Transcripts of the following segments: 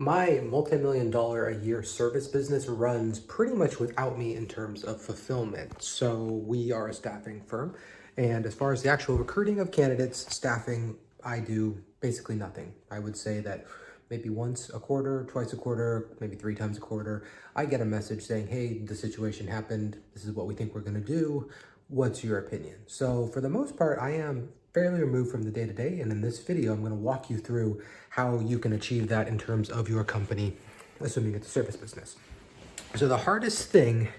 My multi-million dollar a year service business runs pretty much without me in terms of fulfillment. So we are a staffing firm. And as far as the actual recruiting of candidates, staffing, I do basically nothing. I would say that maybe once a quarter, twice a quarter, maybe 3 times a quarter, I get a message saying, hey, the situation happened. This is what we think we're going to do. What's your opinion? So for the most part, I am fairly removed from the day-to-day, and in this video I'm going to walk you through how you can achieve that in terms of your company, assuming it's a service business. So the hardest thing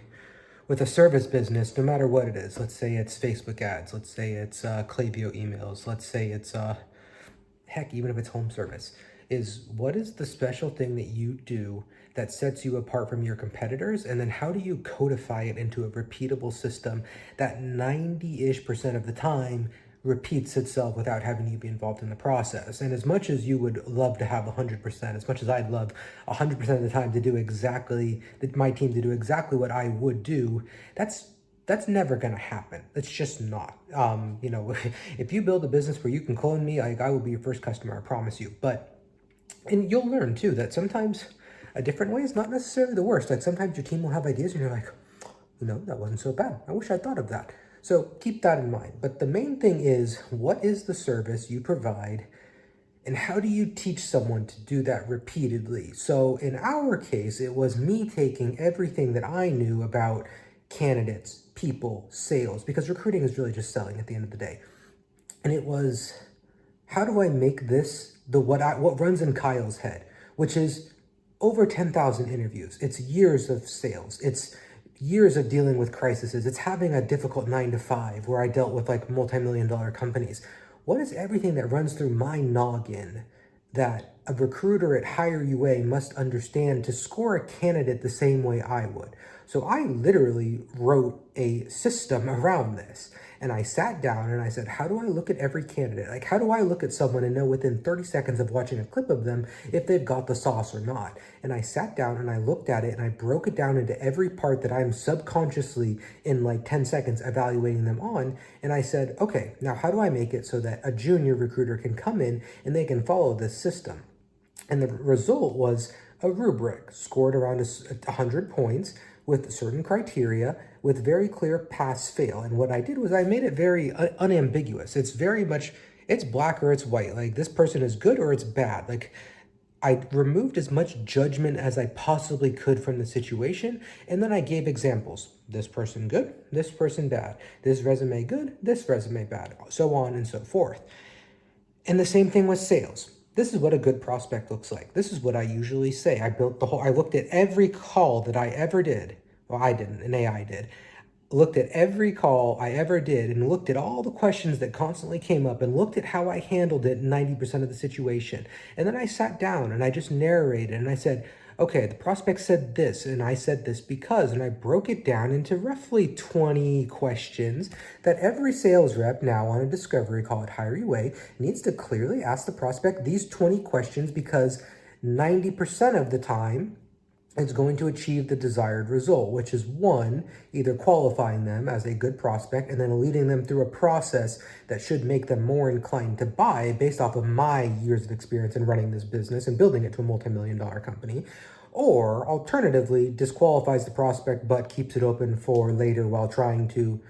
with a service business, no matter what it is, let's say it's Facebook ads, let's say it's Klaviyo emails, let's say it's heck, even if it's home service, is what is the special thing that you do that sets you apart from your competitors? And then how do you codify it into a repeatable system that 90-ish% of the time repeats itself without having you be involved in the process? And as much as you would love to have 100%, as much as I'd love 100% of the time to do exactly, my team to do exactly what I would do, that's never going to happen. It's just not. If you build a business where you can clone me, I will be your first customer, I promise you. And you'll learn too that sometimes a different way is not necessarily the worst. Like sometimes your team will have ideas and you're like, that wasn't so bad. I wish I thought of that. So keep that in mind. But the main thing is, what is the service you provide and how do you teach someone to do that repeatedly? So in our case, it was me taking everything that I knew about candidates, people, sales, because recruiting is really just selling at the end of the day. And it was, how do I make this what runs in Kyle's head, which is over 10,000 interviews. It's years of sales. It's years of dealing with crises. It's having a difficult 9 to 5 where I dealt with like multi-million dollar companies. What is everything that runs through my noggin that a recruiter at HireUA must understand to score a candidate the same way I would? So I literally wrote a system around this. And I sat down and I said, how do I look at every candidate? Like, how do I look at someone and know within 30 seconds of watching a clip of them if they've got the sauce or not? And I sat down and I looked at it and I broke it down into every part that I'm subconsciously in like 10 seconds evaluating them on. And I said, okay, now how do I make it so that a junior recruiter can come in and they can follow this system? And the result was a rubric scored around 100 points with certain criteria with very clear pass-fail. And what I did was I made it very unambiguous. It's very much, it's black or it's white. Like this person is good or it's bad. Like I removed as much judgment as I possibly could from the situation. And then I gave examples. This person good, this person bad. This resume good, this resume bad. So on and so forth. And the same thing with sales. This is what a good prospect looks like. This is what I usually say. I looked at every call that I ever did. Well, I didn't, an AI did. Looked at every call I ever did and looked at all the questions that constantly came up and looked at how I handled it in 90% of the situation. And then I sat down and I just narrated and I said, okay, the prospect said this, and I said this because, and I broke it down into roughly 20 questions that every sales rep now on a discovery call at HireUA needs to clearly ask the prospect these 20 questions because 90% of the time, it's going to achieve the desired result, which is one, either qualifying them as a good prospect and then leading them through a process that should make them more inclined to buy based off of my years of experience in running this business and building it to a multi-million dollar company, or alternatively disqualifies the prospect but keeps it open for later while trying to,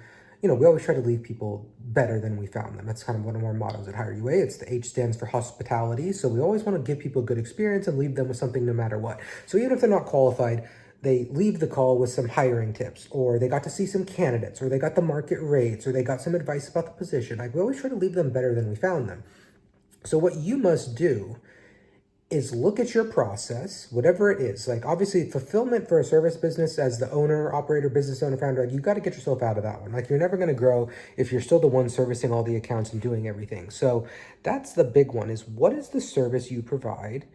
we always try to leave people better than we found them. That's kind of one of our mottos at HireUA. It's the H stands for hospitality. So we always want to give people a good experience and leave them with something no matter what. So even if they're not qualified, they leave the call with some hiring tips, or they got to see some candidates, or they got the market rates, or they got some advice about the position. Like we always try to leave them better than we found them. So what you must do is look at your process, whatever it is. Like obviously fulfillment for a service business as the owner, operator, business owner, founder, like you got to get yourself out of that one. Like you're never going to grow if you're still the one servicing all the accounts and doing everything. So that's the big one, is what is the service you provide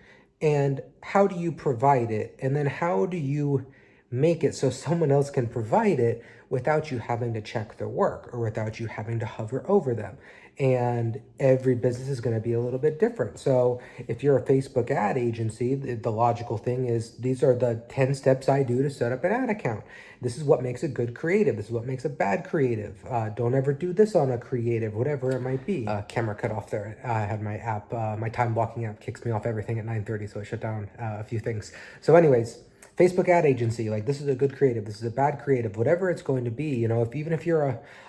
and how do you provide it? And then how do you make it so someone else can provide it without you having to check their work or without you having to hover over them? and every business is going to be a little bit different. So if you're a Facebook ad agency, the logical thing is these are the 10 steps I do to set up an ad account. This is what makes a good creative. This is what makes a bad creative. Don't ever do this on a creative, whatever it might be. Camera cut off there. I had my app, my time blocking app kicks me off everything at 9:30, so I shut down a few things. So anyways, Facebook ad agency, like this is a good creative, this is a bad creative, whatever it's going to be, you know, even if you're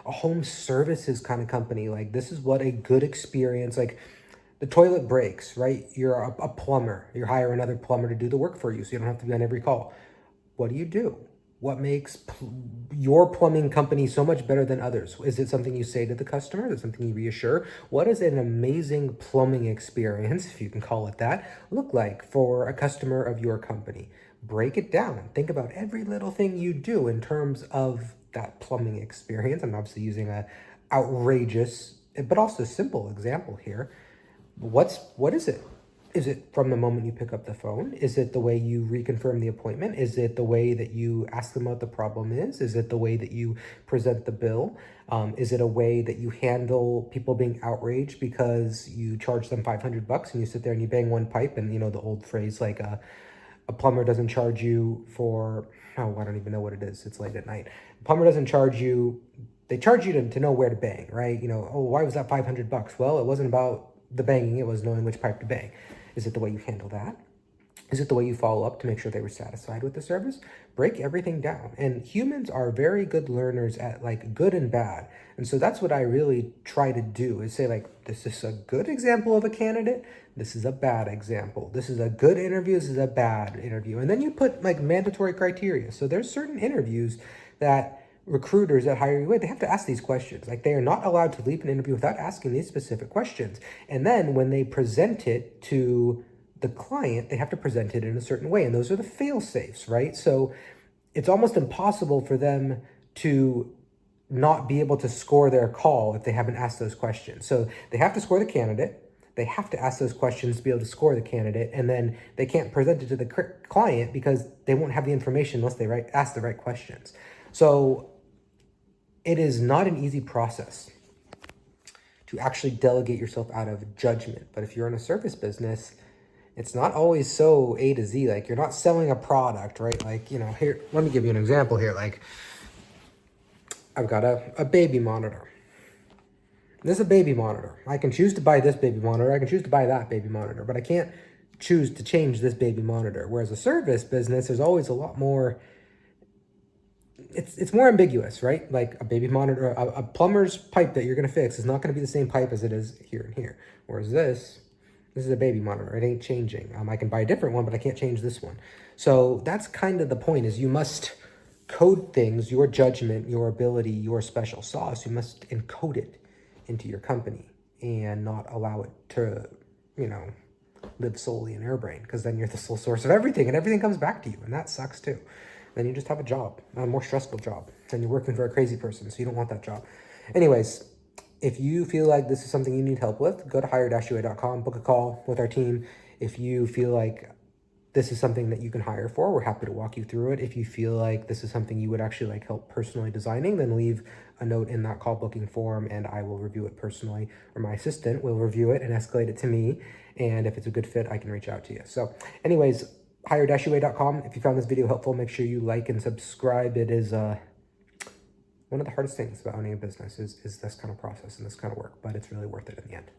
a home services kind of company, like this is what a good experience, like the toilet breaks, right? You're a plumber, you hire another plumber to do the work for you, so you don't have to be on every call. What do? What makes your plumbing company so much better than others? Is it something you say to the customer? Is it something you reassure? What does an amazing plumbing experience, if you can call it that, look like for a customer of your company? Break it down. Think about every little thing you do in terms of that plumbing experience. I'm obviously using a outrageous, but also simple example here. What is it? Is it from the moment you pick up the phone? Is it the way you reconfirm the appointment? Is it the way that you ask them what the problem is? Is it the way that you present the bill? Is it a way that you handle people being outraged because you charge them $500 and you sit there and you bang one pipe, and you know the old phrase like a plumber doesn't charge you for, oh, I don't even know what it is. It's late at night. A plumber doesn't charge you, they charge you to know where to bang, right? You know, oh, why was that $500? Well, it wasn't about the banging, it was knowing which pipe to bang. Is it the way you handle that? Is it the way you follow up to make sure they were satisfied with the service? Break everything down. And humans are very good learners at like good and bad. And so that's what I really try to do, is say like, this is a good example of a candidate. This is a bad example. This is a good interview. This is a bad interview. And then you put like mandatory criteria. So there's certain interviews that recruiters at HireUA, they have to ask these questions. Like they are not allowed to leave an interview without asking these specific questions. And then when they present it to the client, they have to present it in a certain way. And those are the fail safes, right? So it's almost impossible for them to not be able to score their call if they haven't asked those questions. So they have to score the candidate. They have to ask those questions to be able to score the candidate. And then they can't present it to the client because they won't have the information unless they ask the right questions. So it is not an easy process to actually delegate yourself out of judgment. But if you're in a service business, it's not always so A to Z. Like you're not selling a product, right? Like, you know, here, let me give you an example here. Like I've got a baby monitor. This is a baby monitor. I can choose to buy this baby monitor. I can choose to buy that baby monitor, but I can't choose to change this baby monitor. Whereas a service business, there's always a lot more, it's more ambiguous, right? Like a baby monitor, a plumber's pipe that you're going to fix is not going to be the same pipe as it is here and here. Whereas this is a baby monitor. It ain't changing. I can buy a different one, but I can't change this one. So that's kind of the point, is you must code things, your judgment, your ability, your special sauce. You must encode it into your company and not allow it to, you know, live solely in your brain, because then you're the sole source of everything and everything comes back to you, and that sucks too. Then you just have a job, a more stressful job, and you're working for a crazy person, so you don't want that job. Anyways, if you feel like this is something you need help with, go to hire-ua.com, book a call with our team. If you feel like this is something that you can hire for, we're happy to walk you through it. If you feel like this is something you would actually like help personally designing, then leave a note in that call booking form and I will review it personally, or my assistant will review it and escalate it to me. And if it's a good fit, I can reach out to you. So anyways, hire-ua.com. If you found this video helpful, make sure you like and subscribe. It is one of the hardest things about owning a business is this kind of process and this kind of work, but it's really worth it in the end.